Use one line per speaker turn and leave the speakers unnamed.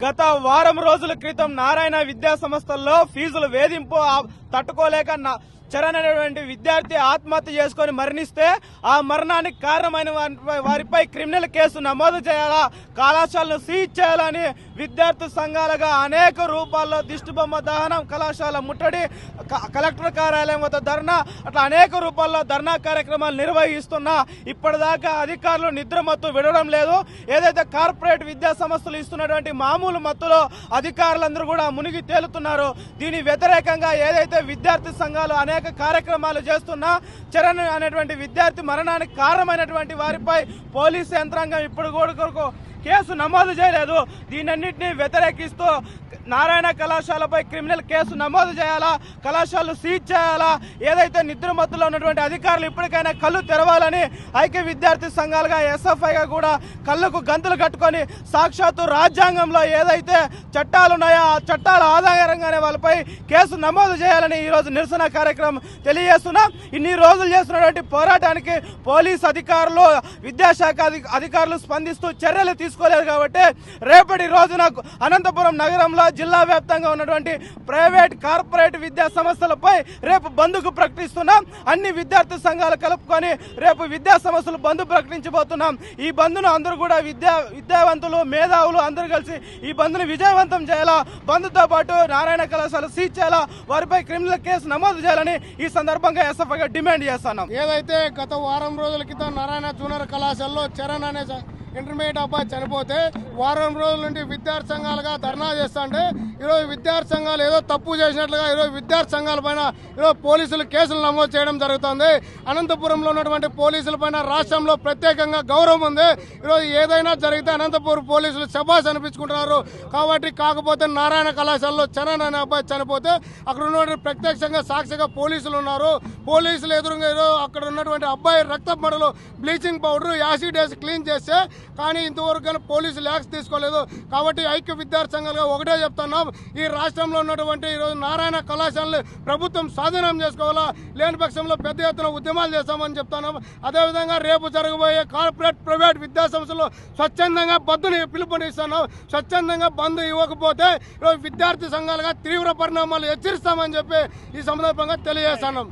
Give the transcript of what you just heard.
గత వారం రోజుల క్రితం నారాయణ విద్యా సంస్థల్లో ఫీజుల వేధింపు తట్టుకోలేక చరణ్ అనేటువంటి విద్యార్థి ఆత్మహత్య చేసుకుని మరణిస్తే ఆ మరణానికి కారణమైన వారిపై క్రిమినల్ కేసు నమోదు చేయాలా, కళాశాలను సీజ్ చేయాలని విద్యార్థి సంఘాలుగా అనేక రూపాల్లో దిష్టిబొమ్మ దహనం, కళాశాల ముట్టడి, కలెక్టర్ కార్యాలయం వద్ద ధర్నా, అట్లా అనేక రూపాల్లో ధర్నా కార్యక్రమాలు నిర్వహిస్తున్నా ఇప్పటిదాకా అధికారులు నిద్రమత్తు విడడం లేదు. ఏదైతే కార్పొరేట్ విద్యా సంస్థలు ఇస్తున్నటువంటి మామూలు మత్తులో అధికారులందరూ కూడా మునిగి తేలుతున్నారు. దీని వ్యతిరేకంగా ఏదైతే విద్యార్థి సంఘాలు అనేక కార్యక్రమాలు చేస్తున్నా చరణ్ అనేటువంటి విద్యార్థి మరణానికి కారణమైనటువంటి వారిపై పోలీసు యంత్రాంగం ఇప్పుడు కూడా కేసు నమోదు చేయలేదు. దీనన్నింటినీ వ్యతిరేకిస్తూ నారాయణ కళాశాలపై క్రిమినల్ కేసు నమోదు చేయాలా, కళాశాలలు సీజ్ చేయాలా, ఏదైతే నిద్రమత్తులో ఉన్నటువంటి అధికారులు ఇప్పటికైనా కళ్ళు తెరవాలని ఐక్య విద్యార్థి సంఘాలుగా ఎస్ఎఫ్ఐగా కూడా కళ్ళకు గంతులు కట్టుకొని సాక్షాత్తు రాజ్యాంగంలో ఏదైతే చట్టాలు ఉన్నాయో ఆ చట్టాల ఆధారంగానే వాళ్ళపై కేసు నమోదు చేయాలని ఈరోజు నిరసన కార్యక్రమం తెలియజేస్తున్నాం. ఇన్ని రోజులు చేస్తున్నటువంటి పోరాటానికి పోలీసు అధికారులు, విద్యాశాఖ అధికారులు స్పందిస్తూ చర్యలు తీసుకోలేదు కాబట్టి రేపటి రోజున అనంతపురం నగరంలో జిల్లా వ్యాప్తంగా ఉన్నటువంటి ప్రైవేట్ కార్పొరేట్ విద్యా సంస్థలపై రేపు బంద్కు ప్రకటిస్తున్నాం. అన్ని విద్యార్థి సంఘాలు కలుపుకొని రేపు విద్యా సంస్థలు బంద్ ప్రకటించబోతున్నాం. ఈ బంద్ను అందరూ కూడా విద్యావంతులు, మేధావులు అందరూ కలిసి ఈ బంద్ను విజయవంతం చేయాలా, బంద్తో పాటు నారాయణ కళాశాల సీజ్ చేయాలా, వారిపై క్రిమినల్ కేసు నమోదు చేయాలని ఈ సందర్భంగా ఎస్ఎఫ్ఐగా డిమాండ్ చేస్తున్నాం.
ఏదైతే గత వారం రోజుల క్రితం నారాయణ జూనియర్ కళాశాలలో చరణ్ అనే ఇంటర్మీడియట్ అబ్బాయి చనిపోతే వారం రోజుల నుండి విద్యార్థి సంఘాలుగా ధర్నా చేస్తుంటే ఈరోజు విద్యార్థి సంఘాలు ఏదో తప్పు చేసినట్లుగా ఈరోజు విద్యార్థి సంఘాల పైన ఈరోజు పోలీసులు కేసులు నమోదు చేయడం జరుగుతుంది. అనంతపురంలో ఉన్నటువంటి పోలీసుల పైన రాష్ట్రంలో ప్రత్యేకంగా గౌరవం ఉంది. ఈరోజు ఏదైనా జరిగితే అనంతపురం పోలీసులు శబాష్ అనిపించుకుంటున్నారు. కాబట్టి కాకపోతే నారాయణ కళాశాలలో చరణ్ అనే అబ్బాయి చనిపోతే అక్కడ ఉన్నటువంటి ప్రత్యక్షంగా సాక్షిగా పోలీసులు ఉన్నారు. పోలీసులు ఎదురుగా అక్కడ ఉన్నటువంటి అబ్బాయి రక్త మడలు బ్లీచింగ్ పౌడర్ యాసిడ్ వేసి క్లీన్ చేస్తే కానీ ఇంతవరకు కానీ పోలీసులు యాక్షన్ తీసుకోలేదు. కాబట్టి ఐక్య విద్యార్థి సంఘాలుగా ఒకటే చెప్తున్నాం, ఈ రాష్ట్రంలో ఉన్నటువంటి ఈరోజు నారాయణ కళాశాలని ప్రభుత్వం స్వాధీనం చేసుకోవాలా, లేని పక్షంలో పెద్ద ఎత్తున ఉద్యమాలు చేస్తామని చెప్తున్నాం. అదేవిధంగా రేపు జరగబోయే కార్పొరేట్ ప్రైవేట్ విద్యా సంస్థలు స్వచ్ఛందంగా బంద్ని పిలుపునిస్తున్నాం. స్వచ్ఛందంగా బంద్ ఇవ్వకపోతే ఈరోజు విద్యార్థి సంఘాలుగా తీవ్ర పరిణామాలు హెచ్చరిస్తామని చెప్పి ఈ సందర్భంగా తెలియజేస్తున్నాం.